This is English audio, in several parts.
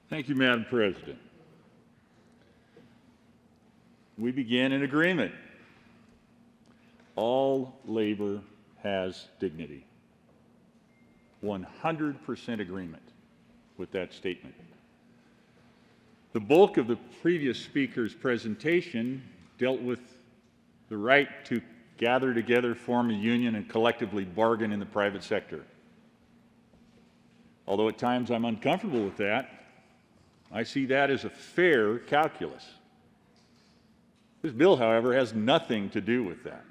Thank you, Madam President. We begin in agreement. All labor has dignity. 100% agreement with that statement. The bulk of the previous speaker's presentation dealt with the right to gather together, form a union, and collectively bargain in the private sector. Although at times I'm uncomfortable with that, I see that as a fair calculus. This bill, however, has nothing to do with that.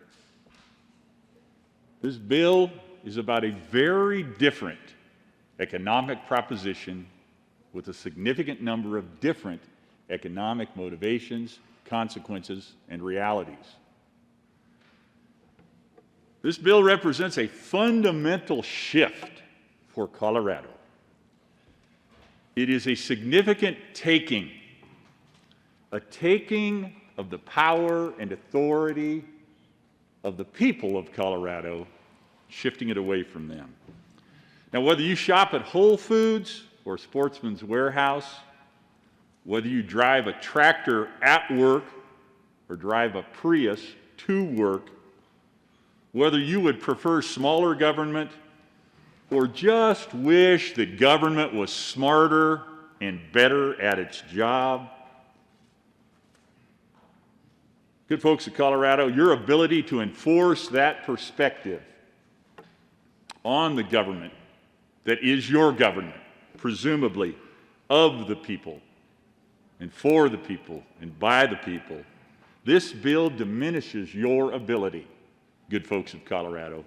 This bill is about a very different economic proposition with a significant number of different economic motivations, consequences, and realities. This bill represents a fundamental shift for Colorado. It is a significant taking, a taking of the power and authority of the people of Colorado, shifting it away from them. Now, whether you shop at Whole Foods or Sportsman's Warehouse, whether you drive a tractor at work or drive a Prius to work, whether you would prefer smaller government or just wish that government was smarter and better at its job, good folks of Colorado, your ability to enforce that perspective on the government that is your government, presumably of the people and for the people and by the people, this bill diminishes your ability, good folks of Colorado,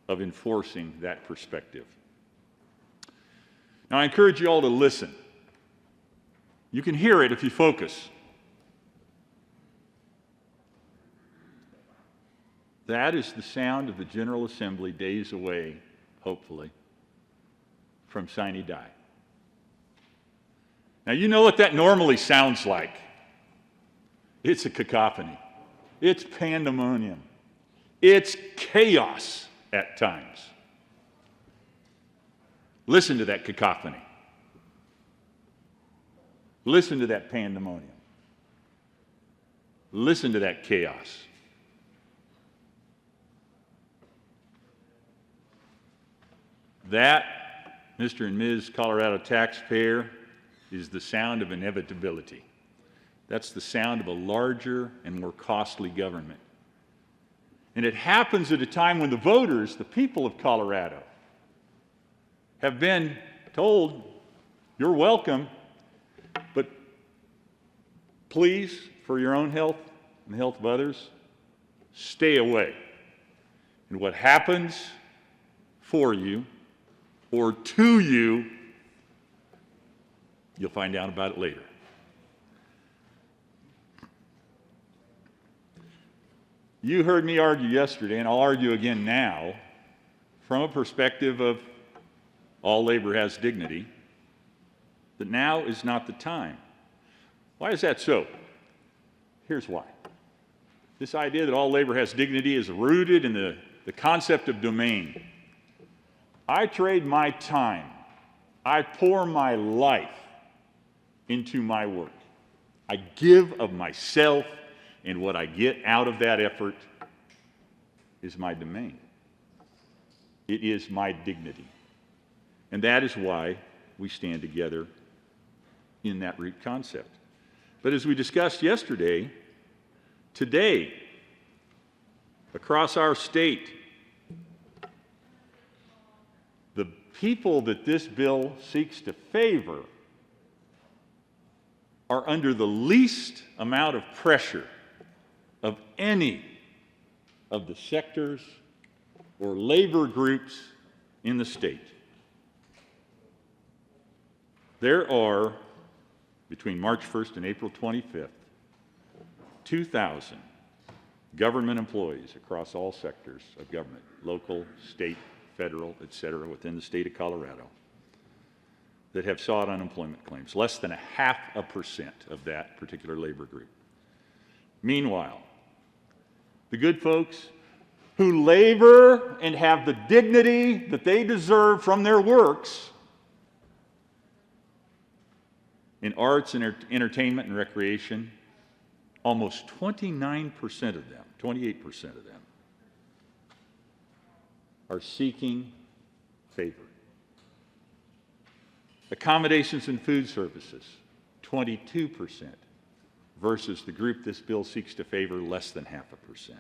of enforcing that perspective. Now, I encourage you all to listen. You can hear it if you focus. That is the sound of the General Assembly days away, hopefully, from sine die. Now, you know what that normally sounds like. It's a cacophony. It's pandemonium. It's chaos at times. Listen to that cacophony. Listen to that pandemonium. Listen to that chaos. That, Mr. and Ms. Colorado taxpayer, is the sound of inevitability. That's the sound of a larger and more costly government. And it happens at a time when the voters, the people of Colorado, have been told, you're welcome, but please, for your own health and the health of others, stay away. And what happens for you or to you, you'll find out about it later. You heard me argue yesterday, and I'll argue again now, from a perspective of all labor has dignity, that now is not the time. Why is that so? Here's why. This idea that all labor has dignity is rooted in the concept of domain. I trade my time, I pour my life into my work. I give of myself, and what I get out of that effort is my domain. It is my dignity. And that is why we stand together in that root concept. But as we discussed yesterday, today, across our state, the people that this bill seeks to favor are under the least amount of pressure of any of the sectors or labor groups in the state. There are, between March 1st and April 25th, 2,000 government employees across all sectors of government, local, state, federal, et cetera, within the state of Colorado, that have sought unemployment claims, less than 0.5% of that particular labor group. Meanwhile, the good folks who labor and have the dignity that they deserve from their works In arts and entertainment and recreation, almost 29% of them, 28% of them, are seeking favor. Accommodations and food services, 22%, versus the group this bill seeks to favor, less than 0.5%.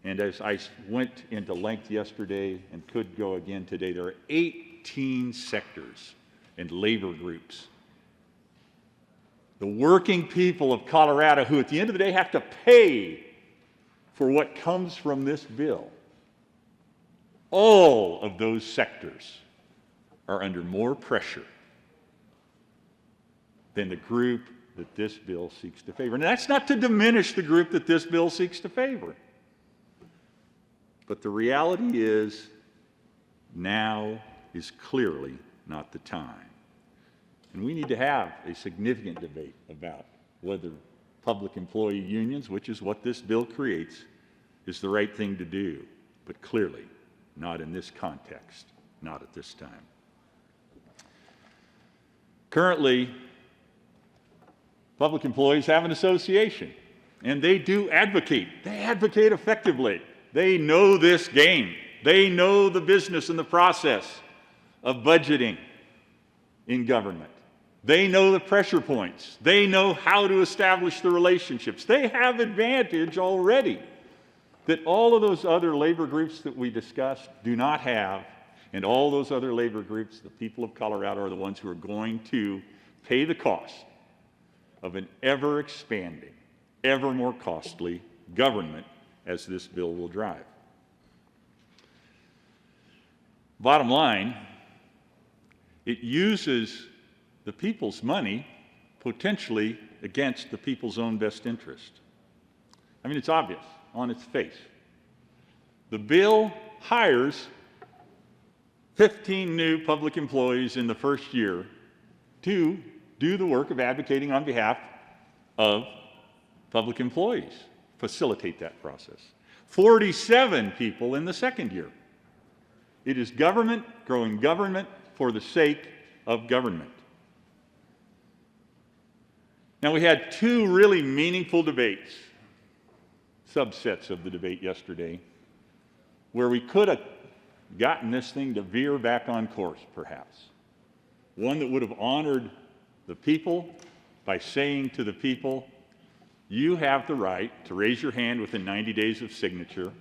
And as I went into length yesterday and could go again today, there are 18 sectors and labor groups. The working people of Colorado, who at the end of the day have to pay for what comes from this bill, all of those sectors are under more pressure than the group that this bill seeks to favor. And that's not to diminish the group that this bill seeks to favor. But the reality is, now is clearly not the time. And we need to have a significant debate about whether public employee unions, which is what this bill creates, is the right thing to do. But clearly, not in this context, not at this time. Currently, public employees have an association, and they do advocate. They advocate effectively. They know this game. They know the business and the process of budgeting in government. They know the pressure points. They know how to establish the relationships. They have advantage already that all of those other labor groups that we discussed do not have, and all those other labor groups, the people of Colorado, are the ones who are going to pay the cost of an ever-expanding, ever more costly government as this bill will drive. Bottom line, it uses the people's money potentially against the people's own best interest. I mean, it's obvious on its face. The bill hires 15 new public employees in the first year to do the work of advocating on behalf of public employees, facilitate that process. 47 people in the second year. It is government growing government for the sake of government. Now, we had two really meaningful debates, subsets of the debate yesterday, where we could have gotten this thing to veer back on course, perhaps. One that would have honored the people by saying to the people, you have the right to raise your hand within 90 days of signature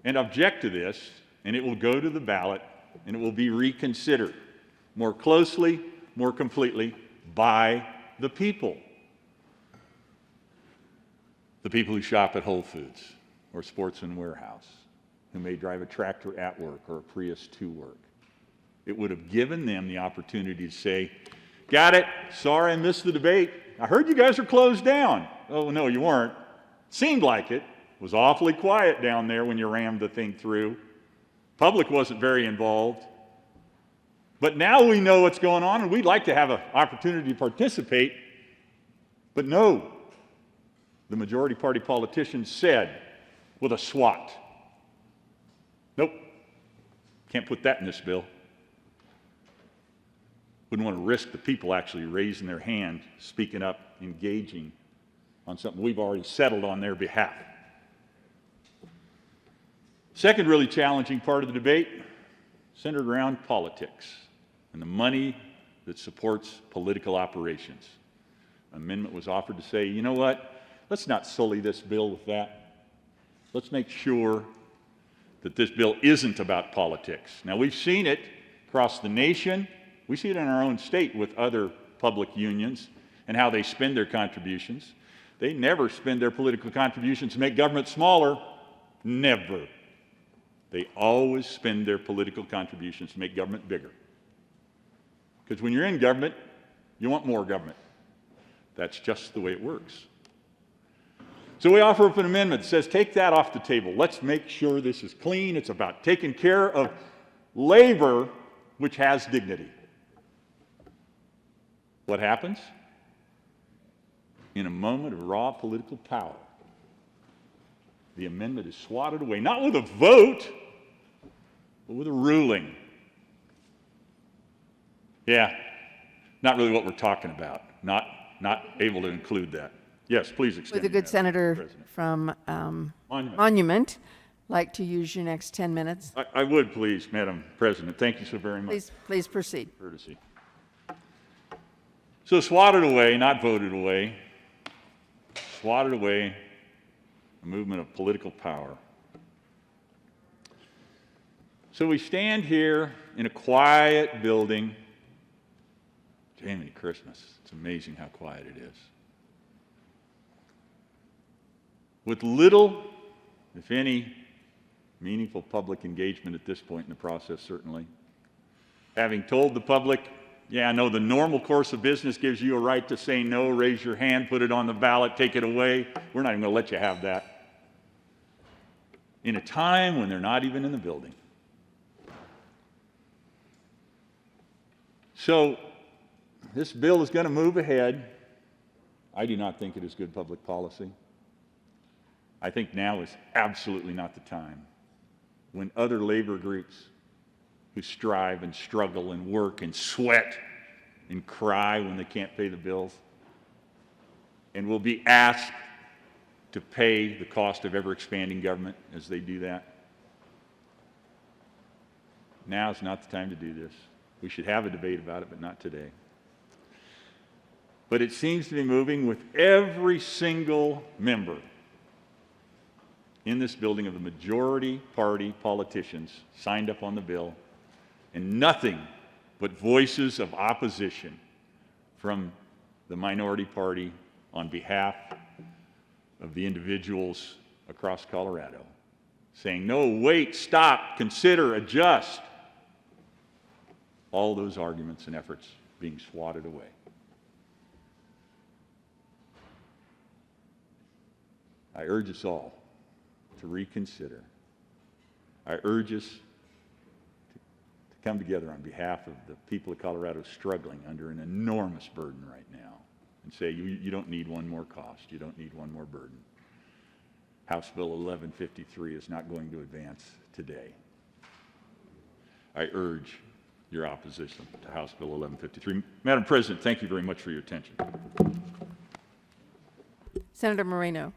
and object to this, and it will go to the ballot, and it will be reconsidered more closely, more completely by the people. The people who shop at Whole Foods or Sportsman Warehouse, who may drive a tractor at work or a Prius to work. It would have given them the opportunity to say, got it, sorry I missed the debate. I heard you guys are closed down. Oh, no, you weren't. Seemed like it. Was awfully quiet down there when you rammed the thing through. Public wasn't very involved. But now we know what's going on, and we'd like to have an opportunity to participate. But no, the majority party politicians said with a SWAT, nope, can't put that in this bill. Wouldn't want to risk the people actually raising their hand, speaking up, engaging on something we've already settled on their behalf. Second really challenging part of the debate centered around politics and the money that supports political operations. An amendment was offered to say, you know what, let's not sully this bill with that. Let's make sure that this bill isn't about politics. Now, we've seen it across the nation. We see it in our own state with other public unions and how they spend their contributions. They never spend their political contributions to make government smaller. Never. They always spend their political contributions to make government bigger. Because when you're in government, you want more government. That's just the way it works. So we offer up an amendment that says, take that off the table. Let's make sure this is clean. It's about taking care of labor, which has dignity. What happens? In a moment of raw political power, the amendment is swatted away, not with a vote, but with a ruling. Yeah, not really what we're talking about. Not able to include that. Yes, please extend. Would the good Madam senator President. from Monument. Monument like to use your next 10 minutes? I would, please, Madam President. Thank you so very much. Please proceed. Courtesy. So swatted away, not voted away, swatted away a movement of political power. So we stand here in a quiet building. Jiminy Christmas, it's amazing how quiet it is. With little, if any, meaningful public engagement at this point in the process, certainly. Having told the public, yeah, I know the normal course of business gives you a right to say no, raise your hand, put it on the ballot, take it away. We're not even going to let you have that. In a time when they're not even in the building. So, this bill is going to move ahead. I do not think it is good public policy. I think now is absolutely not the time when other labor groups who strive and struggle and work and sweat and cry when they can't pay the bills and will be asked to pay the cost of ever-expanding government as they do that. Now is not the time to do this. We should have a debate about it, but not today. But it seems to be moving with every single member in this building of the majority party politicians signed up on the bill, and nothing but voices of opposition from the minority party on behalf of the individuals across Colorado, saying, no, wait, stop, consider, adjust. All those arguments and efforts being swatted away. I urge us all to reconsider. I urge us to come together on behalf of the people of Colorado struggling under an enormous burden right now and say, you don't need one more cost. You don't need one more burden. House Bill 1153 is not going to advance today. I urge your opposition to House Bill 1153. Madam President, thank you very much for your attention. Senator Moreno.